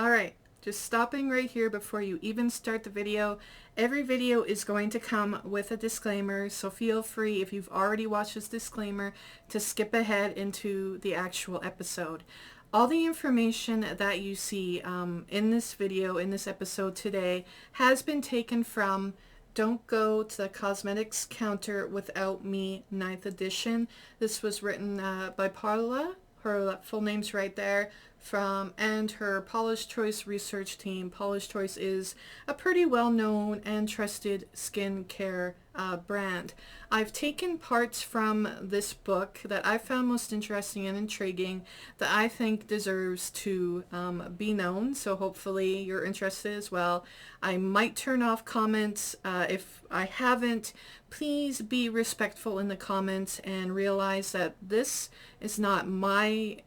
Alright, just stopping right here before you even start the video. Every video is going to come with a disclaimer, so feel free, if you've already watched this disclaimer, to skip ahead into the actual episode. All the information that you see in this video, in this episode today, has been taken from Don't Go to the Cosmetics Counter Without Me 9th edition. This was written by Paula, her full name's right there, and her Paula's Choice research team. Paula's Choice is a pretty well-known and trusted skincare brand. I've taken parts from this book that I found most interesting and intriguing that I think deserves to be known, so hopefully you're interested as well. I might turn off comments if I haven't. Please be respectful in the comments and realize that this is not my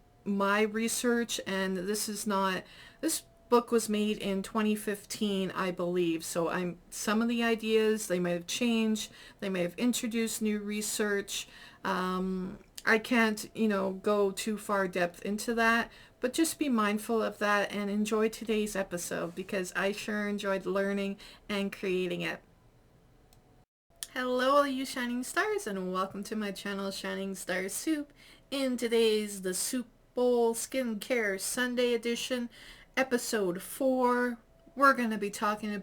research, and this book was made in 2015, I believe, so some of the ideas, they may have changed, they may have introduced new research. I can't, go too far depth into that, but just be mindful of that and enjoy today's episode, because I sure enjoyed learning and creating it. Hello all you shining stars, and welcome to my channel, Shining Star Soup. In today's The Soup Bowl Skincare Sunday edition, episode 4, we're going to be talking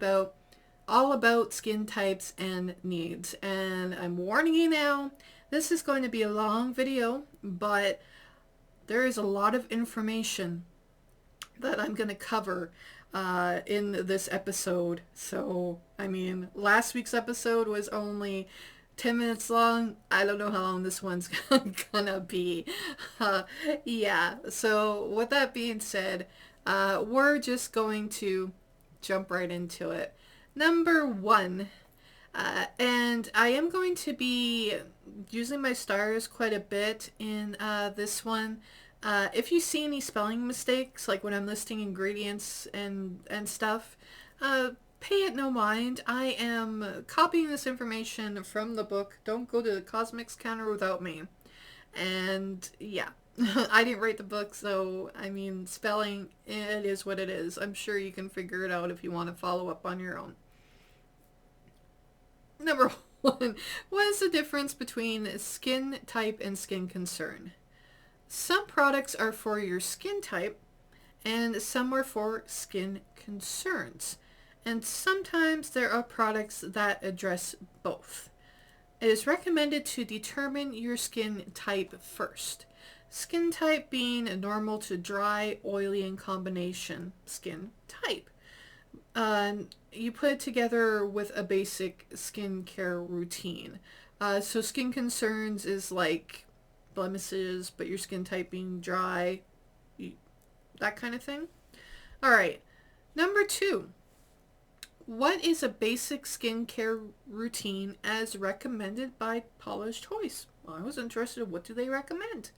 all about skin types and needs. And I'm warning you now, this is going to be a long video, but there is a lot of information that I'm going to cover in this episode. So, last week's episode was only 10 minutes long. I don't know how long this one's gonna be. Yeah, so with that being said, we're just going to jump right into it. Number 1, and I am going to be using my stars quite a bit in this one. If you see any spelling mistakes, like when I'm listing ingredients and stuff, pay it no mind. I am copying this information from the book Don't Go to the Cosmetics Counter Without Me. And yeah, I didn't write the book, so spelling, it is what it is. I'm sure you can figure it out if you want to follow up on your own. Number 1, what is the difference between skin type and skin concern? Some products are for your skin type, and some are for skin concerns. And sometimes there are products that address both. It is recommended to determine your skin type first. Skin type being normal to dry, oily, and combination skin type. You put it together with a basic skincare routine. So skin concerns is like blemishes, but your skin type being dry, that kind of thing. Alright, number 2. What is a basic skincare routine as recommended by Paula's Choice? Well, I was interested in what do they recommend.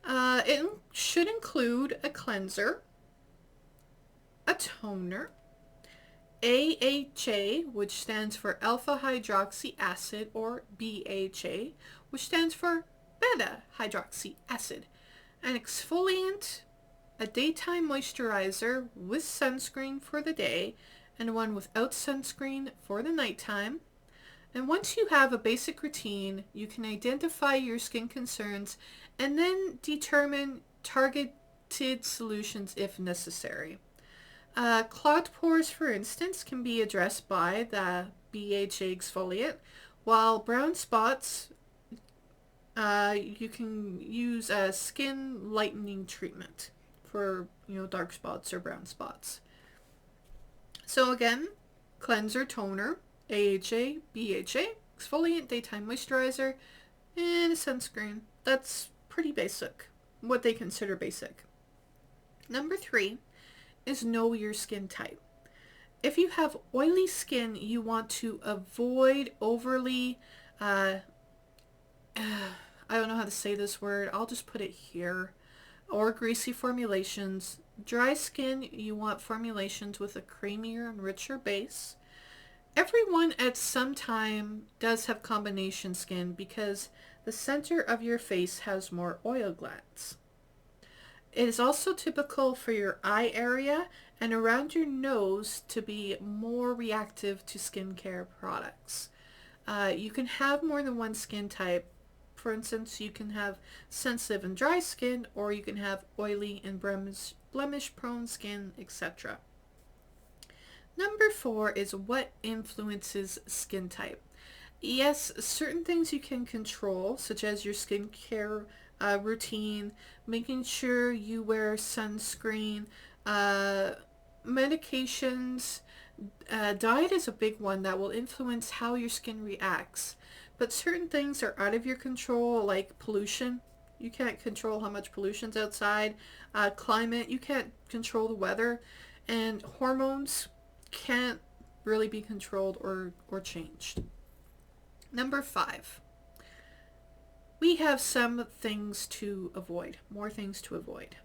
It should include a cleanser, a toner, AHA, which stands for alpha hydroxy acid, or BHA, which stands for beta hydroxy acid, an exfoliant, a daytime moisturizer with sunscreen for the day, and one without sunscreen for the nighttime. And once you have a basic routine, you can identify your skin concerns and then determine targeted solutions if necessary. Clogged pores, for instance, can be addressed by the BHA exfoliant, while brown spots, you can use a skin lightening treatment for, dark spots or brown spots. So again, cleanser, toner, AHA, BHA, exfoliant, daytime moisturizer, and a sunscreen. That's pretty basic, what they consider basic. Number 3 is know your skin type. If you have oily skin, you want to avoid overly, I don't know how to say this word, I'll just put it here, or greasy formulations. Dry skin, you want formulations with a creamier and richer base. Everyone at some time does have combination skin because the center of your face has more oil glands. It is also typical for your eye area and around your nose to be more reactive to skincare products. You can have more than one skin type. For instance, you can have sensitive and dry skin, or you can have oily and blemish prone skin, etc. Number 4 is what influences skin type. Yes, certain things you can control, such as your skincare routine, making sure you wear sunscreen, medications. Diet is a big one that will influence how your skin reacts. But certain things are out of your control, like pollution. You can't control how much pollution's outside. Climate, you can't control the weather. And hormones can't really be controlled or changed. Number 5. We have some things to avoid, more things to avoid.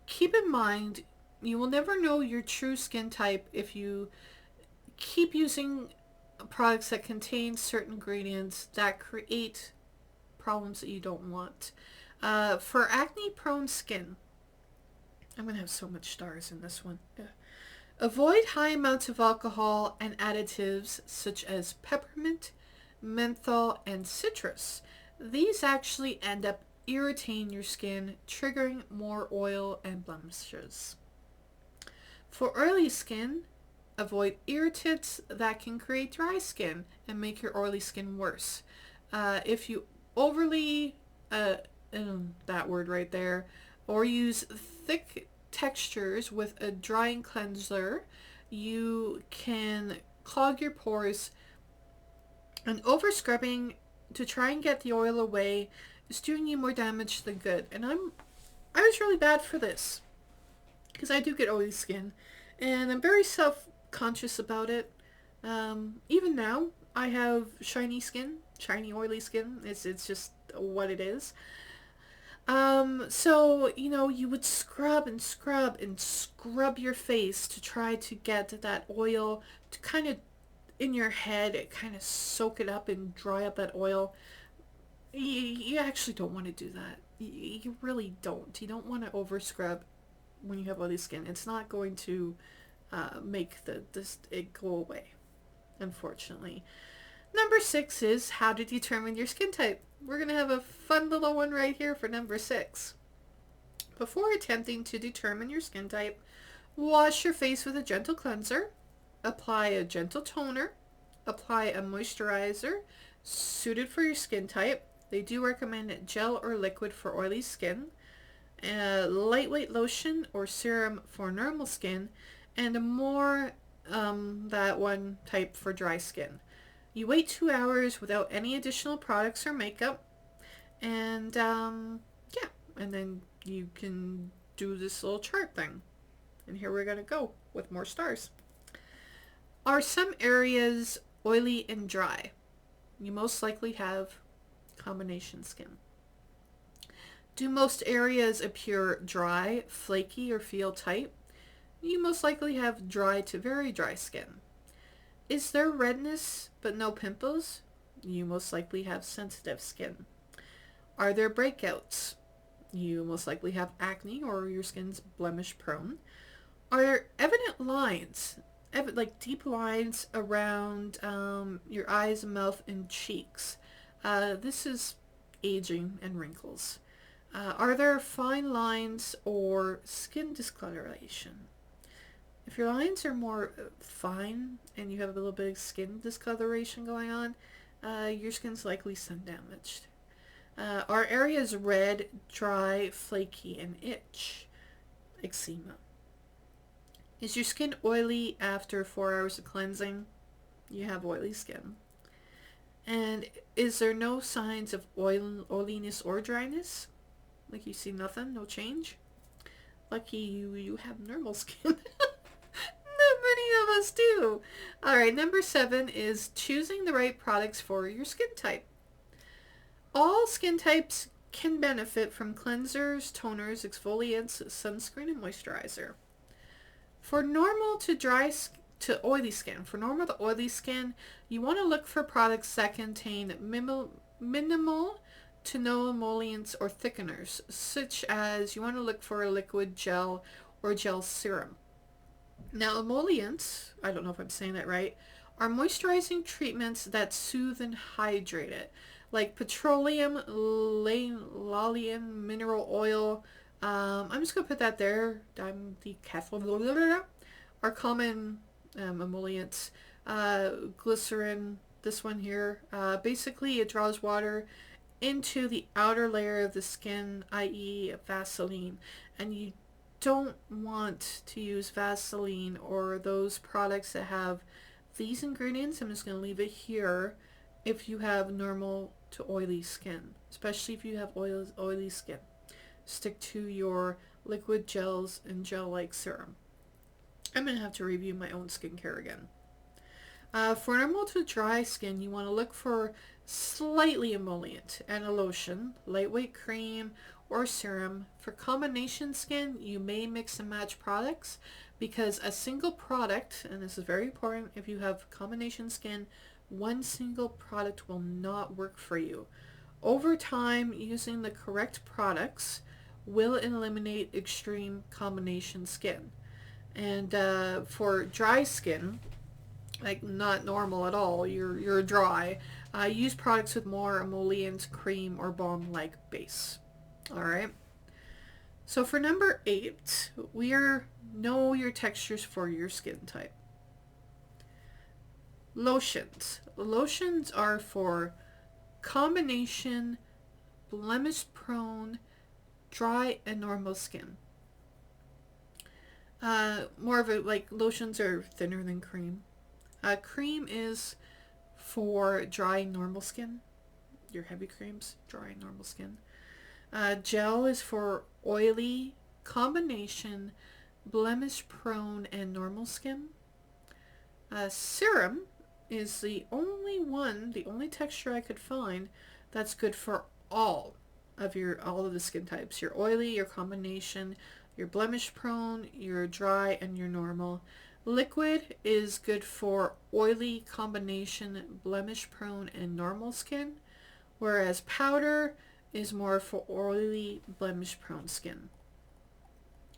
Keep in mind, you will never know your true skin type if you keep using products that contain certain ingredients that create problems that you don't want. For acne-prone skin, I'm going to have so much stars in this one. Avoid high amounts of alcohol and additives such as peppermint, menthol, and citrus. These actually end up irritating your skin, triggering more oil and blemishes. For oily skin, avoid irritants that can create dry skin and make your oily skin worse. If you overly, that word right there, or use thick textures with a drying cleanser, you can clog your pores. And over scrubbing to try and get the oil away is doing you more damage than good. And I was really bad for this because I do get oily skin, and I'm very self-conscious about it. Even now, I have shiny skin, shiny oily skin. It's just what it is. So, you would scrub and scrub and scrub your face to try to get that oil to kind of in your head, it kind of soak it up and dry up that oil. You actually don't want to do that. You really don't. You don't want to over scrub when you have oily skin. It's not going to make it go away, unfortunately. Number 6 is how to determine your skin type. We're going to have a fun little one right here for number 6. Before attempting to determine your skin type, wash your face with a gentle cleanser. Apply a gentle toner. Apply a moisturizer suited for your skin type. They do recommend gel or liquid for oily skin, a lightweight lotion or serum for normal skin, and a more that one type for dry skin. You wait 2 hours without any additional products or makeup, and yeah, and then you can do this little chart thing. And here we're going to go with more stars. Are some areas oily and dry? You most likely have combination skin. Do most areas appear dry, flaky, or feel tight? You most likely have dry to very dry skin. Is there redness but no pimples? You most likely have sensitive skin. Are there breakouts? You most likely have acne or your skin's blemish prone. Are there evident lines? Like deep lines around your eyes, mouth, and cheeks. This is aging and wrinkles. Are there fine lines or skin discoloration? If your lines are more fine and you have a little bit of skin discoloration going on, your skin's likely sun damaged. Are areas red, dry, flaky, and itch? Eczema. Is your skin oily after 4 hours of cleansing? You have oily skin. And is there no signs of oiliness or dryness? Like you see nothing, no change? Lucky you have normal skin. Not many of us do. Alright, number 7 is choosing the right products for your skin type. All skin types can benefit from cleansers, toners, exfoliants, sunscreen, and moisturizer. For normal to oily skin, you want to look for products that contain minimal to no emollients or thickeners, such as you want to look for a liquid gel or gel serum. Now, emollients, I don't know if I'm saying that right, are moisturizing treatments that soothe and hydrate it, like petroleum, lallium, mineral oil. I'm just going to put that there. I'm the are common emollients. Glycerin, this one here, basically it draws water into the outer layer of the skin, i.e. Vaseline, and you don't want to use Vaseline or those products that have these ingredients. I'm just going to leave it here if you have normal to oily skin, especially if you have oily skin. Stick to your liquid gels and gel-like serum. I'm going to have to review my own skincare again. For normal to dry skin, you want to look for slightly emollient and a lotion, lightweight cream, or serum. For combination skin, you may mix and match products because a single product, and this is very important if you have combination skin, one single product will not work for you. Over time, using the correct products will eliminate extreme combination skin. And for dry skin, like not normal at all, you're dry, use products with more emollient, cream, or balm-like base. Alright, so for number 8, we know your textures for your skin type. Lotions. Lotions are for combination, blemish-prone, dry, and normal skin. More of it, like lotions are thinner than cream. Cream is for dry, normal skin. Your heavy creams, dry, normal skin. Gel is for oily, combination, blemish-prone, and normal skin. Serum is the only texture I could find that's good for all of the skin types. Your oily, your combination, your blemish-prone, your dry, and your normal. Liquid is good for oily, combination, blemish-prone, and normal skin, whereas powder is more for oily, blemish-prone skin.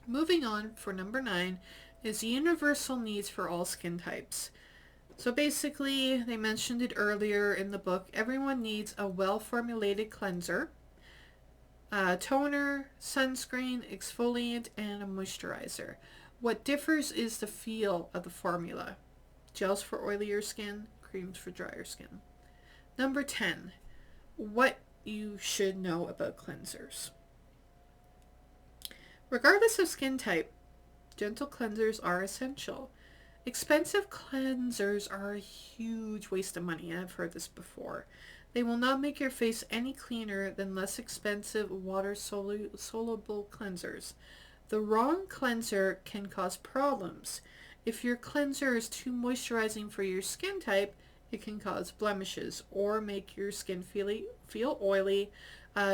Moving on, for number 9 is universal needs for all skin types. So basically, they mentioned it earlier in the book, everyone needs a well-formulated cleanser, toner, sunscreen, exfoliant, and a moisturizer. What differs is the feel of the formula. Gels for oilier skin, creams for drier skin. Number 10, what you should know about cleansers. Regardless of skin type, gentle cleansers are essential. Expensive cleansers are a huge waste of money. I've heard this before. They will not make your face any cleaner than less expensive water-soluble cleansers. The wrong cleanser can cause problems. If your cleanser is too moisturizing for your skin type, it can cause blemishes or make your skin feel oily.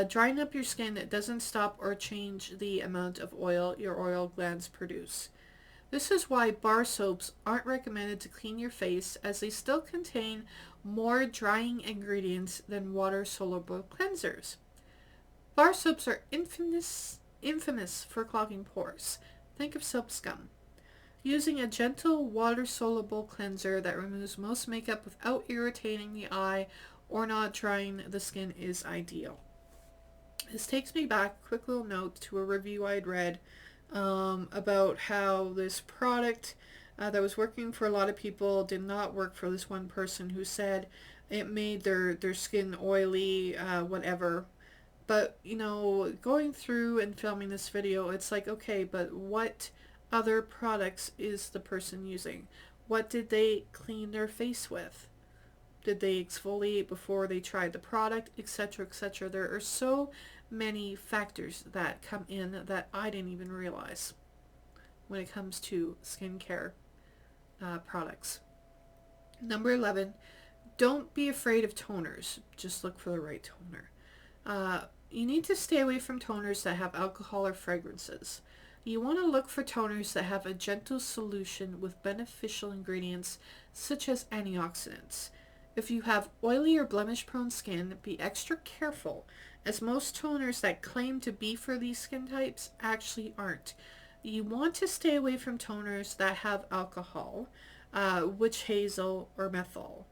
Drying up your skin, it doesn't stop or change the amount of oil your oil glands produce. This is why bar soaps aren't recommended to clean your face, as they still contain more drying ingredients than water-soluble cleansers. Bar soaps are infamous for clogging pores. Think of soap scum. Using a gentle water-soluble cleanser that removes most makeup without irritating the eye or not drying the skin is ideal. This takes me back, quick little note, to a review I'd read about how this product that was working for a lot of people did not work for this one person who said it made their skin oily, whatever. But, you know, going through and filming this video, it's like, okay, but what other products is the person using? What did they clean their face with? Did they exfoliate before they tried the product, etc., etc.? There are so many factors that come in that I didn't even realize when it comes to skincare products. Number 11, don't be afraid of toners. Just look for the right toner. You need to stay away from toners that have alcohol or fragrances. You want to look for toners that have a gentle solution with beneficial ingredients such as antioxidants. If you have oily or blemish prone skin, be extra careful, as most toners that claim to be for these skin types actually aren't. You want to stay away from toners that have alcohol, witch hazel, or menthol.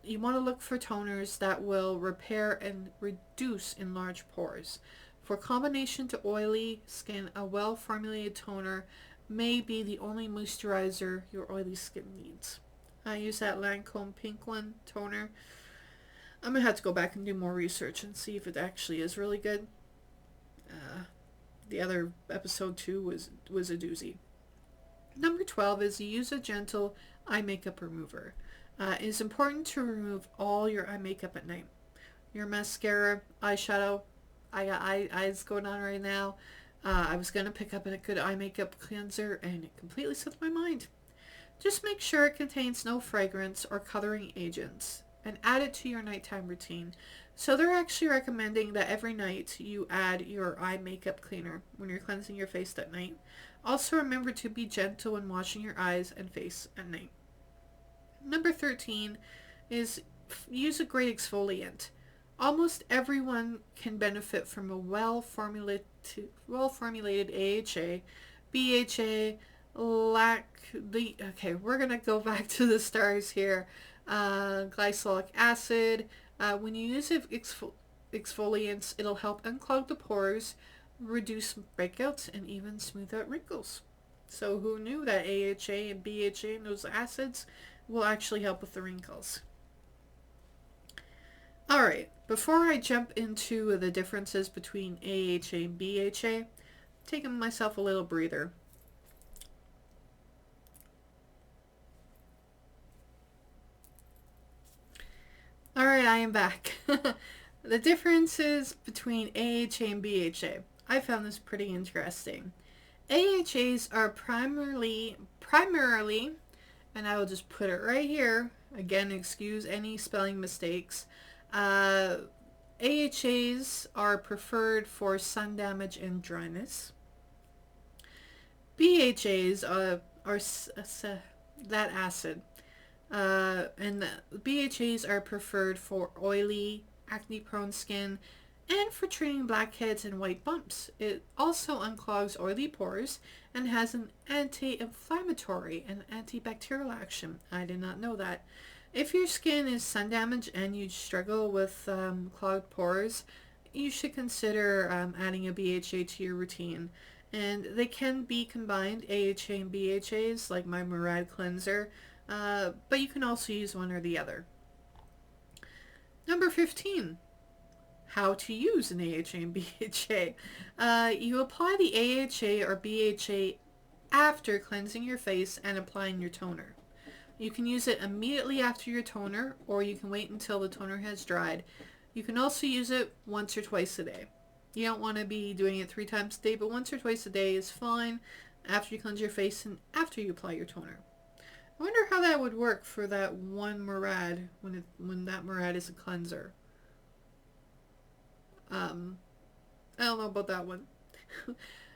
You want to look for toners that will repair and reduce enlarged pores. For combination to oily skin, a well-formulated toner may be the only moisturizer your oily skin needs. I use that Lancome pink one toner. I'm going to have to go back and do more research and see if it actually is really good. The other episode 2 was a doozy. Number 12 is use a gentle eye makeup remover. It is important to remove all your eye makeup at night. Your mascara, eyeshadow. I got eyes going on right now. I was going to pick up a good eye makeup cleanser and it completely slipped my mind. Just make sure it contains no fragrance or coloring agents and add it to your nighttime routine. So they're actually recommending that every night you add your eye makeup cleaner when you're cleansing your face at night. Also remember to be gentle when washing your eyes and face at night. Number 13 is use a great exfoliant. Almost everyone can benefit from a well-formulated AHA, BHA, okay, we're going to go back to the stars here. Glycolic acid. When you use exfoliants, it'll help unclog the pores, reduce breakouts, and even smooth out wrinkles. So who knew that AHA and BHA and those acids will actually help with the wrinkles? Alright, before I jump into the differences between AHA and BHA, taking myself a little breather. Alright, I am back. The differences between AHA and BHA. I found this pretty interesting. AHAs are primarily, and I will just put it right here, again, excuse any spelling mistakes. AHAs are preferred for sun damage and dryness. BHAs are that acid. And the BHAs are preferred for oily, acne-prone skin and for treating blackheads and white bumps. It also unclogs oily pores and has an anti-inflammatory and antibacterial action. I did not know that. If your skin is sun damaged and you struggle with clogged pores, you should consider adding a BHA to your routine. And they can be combined, AHA and BHAs, like my Murad cleanser. But you can also use one or the other. Number 15, how to use an AHA and BHA. You apply the AHA or BHA after cleansing your face and applying your toner. You can use it immediately after your toner, or you can wait until the toner has dried. You can also use it once or twice a day. You don't want to be doing it 3 times a day, but once or twice a day is fine after you cleanse your face and after you apply your toner. I wonder how that would work for that one Murad when that Murad is a cleanser. I don't know about that one.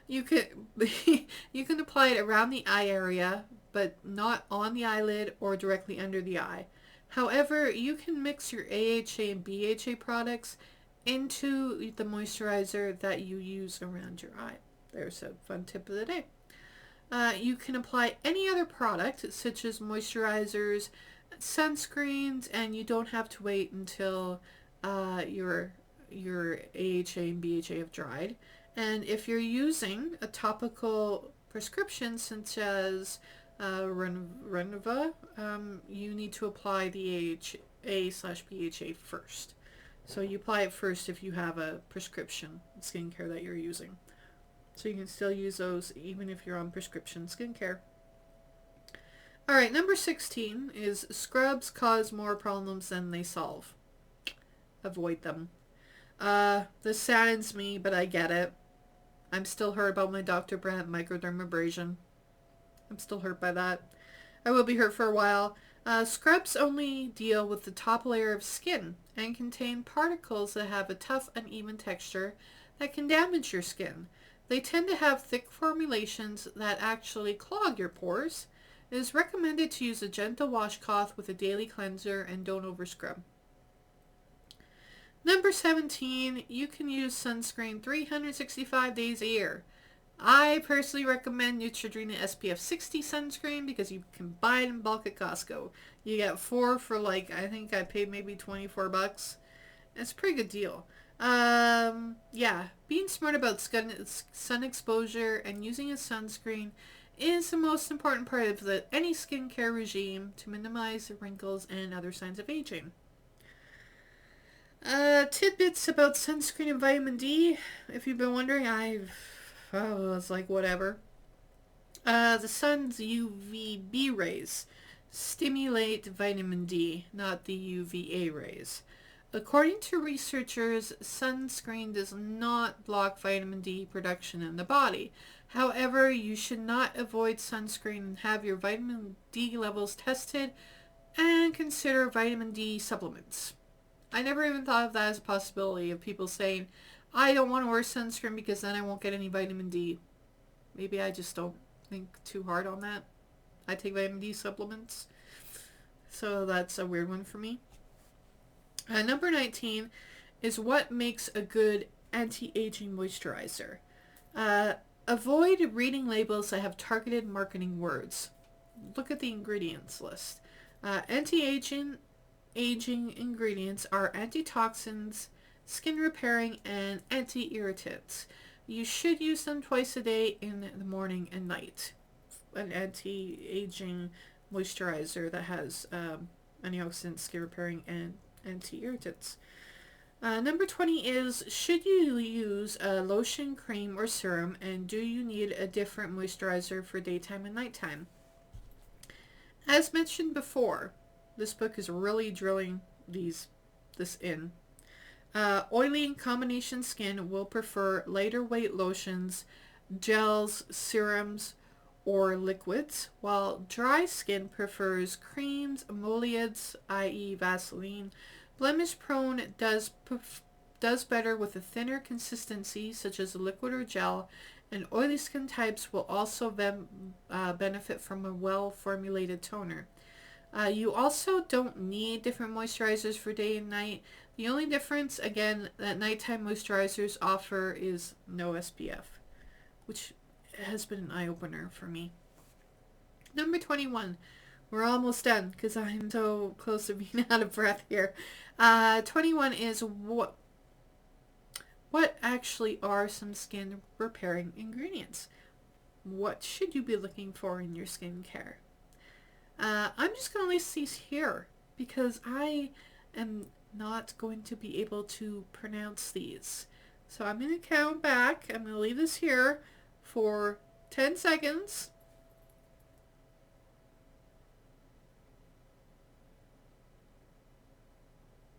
You can apply it around the eye area, but not on the eyelid or directly under the eye. However, you can mix your AHA and BHA products into the moisturizer that you use around your eye. There's a fun tip of the day. You can apply any other product, such as moisturizers, sunscreens, and you don't have to wait until your AHA and BHA have dried. And if you're using a topical prescription, such as Renova, you need to apply the AHA/BHA first. So you apply it first if you have a prescription skincare that you're using. So you can still use those even if you're on prescription skincare. Alright, number 16 is scrubs cause more problems than they solve. Avoid them. This saddens me, but I get it. I'm still hurt about my Dr. Brandt microdermabrasion. I'm still hurt by that. I will be hurt for a while. Scrubs only deal with the top layer of skin and contain particles that have a tough, uneven texture that can damage your skin. They tend to have thick formulations that actually clog your pores, It is recommended to use a gentle washcloth with a daily cleanser and don't over scrub. Number 17, you can use sunscreen 365 days a year. I personally recommend Neutrogena SPF 60 sunscreen because you can buy it in bulk at Costco. You get 4 for like, I think I paid maybe 24 bucks. It's a pretty good deal. Yeah, being smart about sun exposure and using a sunscreen is the most important part of any skincare regime to minimize wrinkles and other signs of aging. Tidbits about sunscreen and vitamin D. If you've been wondering, it's like whatever. The sun's UVB rays stimulate vitamin D, not the UVA rays. According to researchers, sunscreen does not block vitamin D production in the body. However, you should not avoid sunscreen and have your vitamin D levels tested and consider vitamin D supplements. I never even thought of that as a possibility of people saying, I don't want to wear sunscreen because then I won't get any vitamin D. Maybe I just don't think too hard on that. I take vitamin D supplements, so that's a weird one for me. Number 19 is what makes a good anti-aging moisturizer. Avoid reading labels that have targeted marketing words. Look at the ingredients list. Anti-aging ingredients are antitoxins, skin repairing, and anti-irritants. You should use them twice a day in the morning and night. An anti-aging moisturizer that has antioxidants, skin repairing, and anti-irritants. Number 20 is, should you use a lotion, cream, or serum, and do you need a different moisturizer for daytime and nighttime? As mentioned before, this book is really drilling this in. Oily and combination skin will prefer lighter weight lotions, gels, serums, or liquids, while dry skin prefers creams, emollients, i.e. Vaseline. Blemish prone does better with a thinner consistency such as a liquid or gel, and oily skin types will also benefit from a well-formulated toner. You also don't need different moisturizers for day and night. The only difference, again, that nighttime moisturizers offer is no SPF, which has been an eye-opener for me. Number 21. We're almost done because I'm so close to being out of breath here. 21 is what actually are some skin repairing ingredients? What should you be looking for in your skincare? I'm just going to list these here because I am not going to be able to pronounce these. So I'm going to count back. I'm going to leave this here for 10 seconds.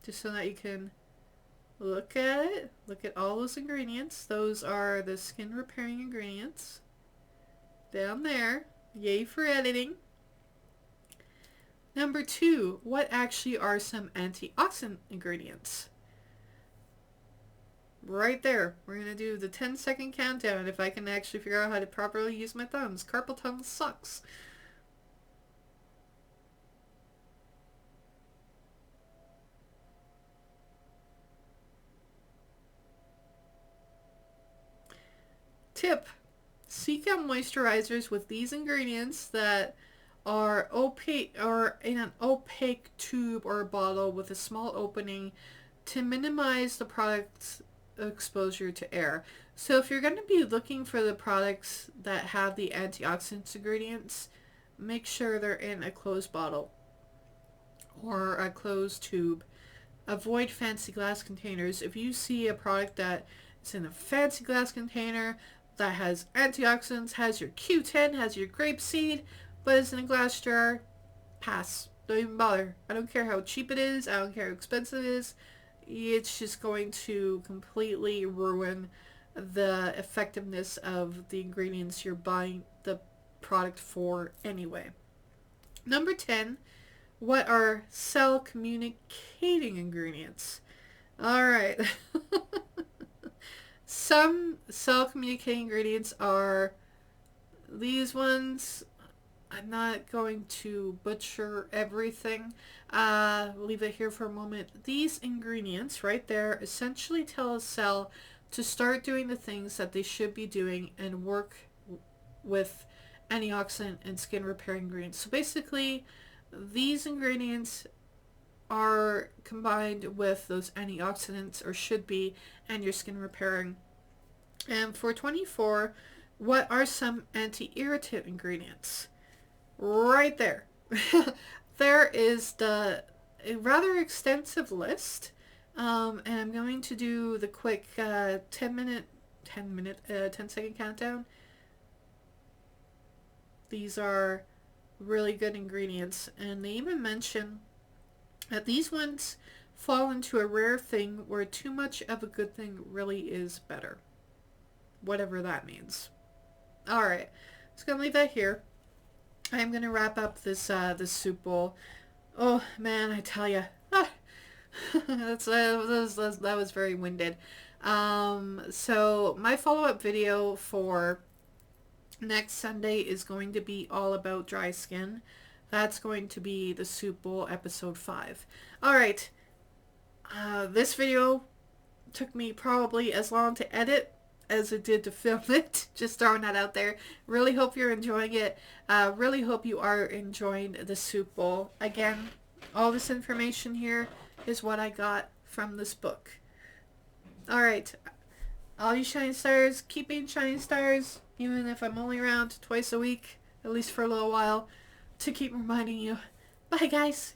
Just so that you can look at it. Look at all those ingredients. Those are the skin repairing ingredients. Down there. Yay for editing. Number 2, what actually are some antioxidant ingredients? Right there. We're going to do the 10-second countdown if I can actually figure out how to properly use my thumbs. Carpal tunnel sucks. Tip. Seek out moisturizers with these ingredients that are opaque or in an opaque tube or bottle with a small opening to minimize the product's exposure to air. So if you're going to be looking for the products that have the antioxidants ingredients, make sure they're in a closed bottle or a closed tube. Avoid fancy glass containers. If you see a product that is in a fancy glass container that has antioxidants, has your Q10, has your grapeseed, but it's in a glass jar, pass. Don't even bother. I don't care how cheap it is. I don't care how expensive it is. It's just going to completely ruin the effectiveness of the ingredients you're buying the product for anyway. Number 10, what are cell communicating ingredients? Alright. Some cell communicating ingredients are these ones. I'm not going to butcher everything. Leave it here for a moment. These ingredients right there essentially tell a cell to start doing the things that they should be doing and work with antioxidant and skin repair ingredients. So basically, these ingredients are combined with those antioxidants, or should be, and your skin repairing. And for 24, what are some anti-irritant ingredients? Right there. There is a rather extensive list, and I'm going to do the quick 10 second countdown. These are really good ingredients, and they even mention that these ones fall into a rare thing where too much of a good thing really is better, whatever that means. Alright, just gonna leave that here. I'm gonna wrap up this this soup bowl. Oh man, I tell you, that was very winded. So my follow-up video for next Sunday is going to be all about dry skin. That's going to be the soup bowl episode 5. Alright, this video took me probably as long to edit as it did to film it. Just throwing that out there. Really hope you're enjoying it. Really hope you are enjoying the soup bowl. Again, all this information here is what I got from this book. Alright, all you shining stars, keep being shining stars, even if I'm only around twice a week, at least for a little while, to keep reminding you. Bye guys!